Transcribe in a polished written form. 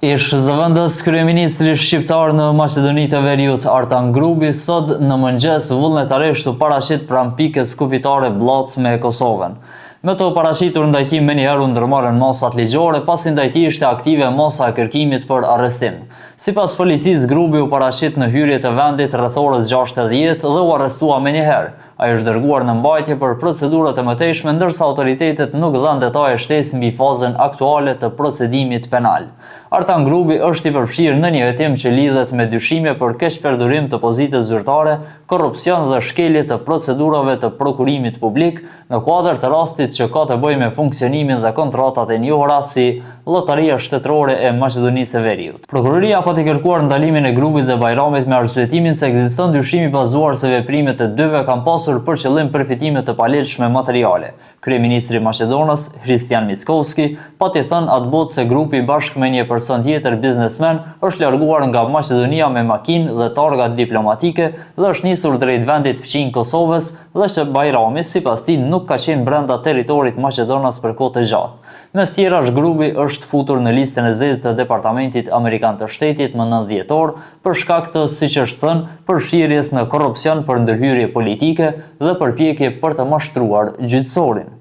Ish zëvendës kryeministri shqiptar në Maqedoni të Veriut Artan Grubi sot në mëngjes vullnetarisht u paraqit pranë pikës kufitare Blac me Kosovën. Me të paraqitur ndajtim menjëherë u ndërmarrën masat ligjore pasi ndajti ishte aktive masa e kërkimit për arrestim. Sipas policisë, Grubi u paraqit në hyrje të vendit rreth orës 6:10 dhe u arrestua menjëherë. Ai është dërguar në mbajtje për procedurat e mëtejshme, ndërsa autoritetet nuk dhanë detaje shtesë mbi fazën aktuale të procedimit penal. Artan Grubi është i përfshirë në një hetim që lidhet me dyshime për keqperdurim të pozitës zyrtare, korrupsion dhe shkelje të procedurave të prokurimit publik në kuadër të rastit që ka të bëjë me funksionimin dhe kontratat e njohura si Llotaria Shtetërore e Maqedonisë së Veriut. Prokuroria ka kërkuar ndalimin e Grubit dhe Bajramit me arsyetimin se ekziston dyshim i bazuar se veprimet e dyve kanë pasur për qëllim përfitime të paligjshme materiale. Kryeministri i Maqedonisë, Hristijan Mickovski, pati thënë atë botë se grupi bashkë me një person tjetër biznesmen është larguar nga Maqedonia me makinë dhe targa diplomatike dhe është nisur drejt vendit fqinj Kosovës dhe që Bajrami sipas tij nuk ka qenë brenda territorit Maqedonas për kohë të gjatë. Mes tjerash, Grubi është futur në listën e zezë të Departamentit Amerikan të Shtetit më 9 dhjetor për shkak të, siç është thënë, përfshirjes në korrupsion për ndërhyrje politike dhe përpjekje për të mashtruar gjyqësorin.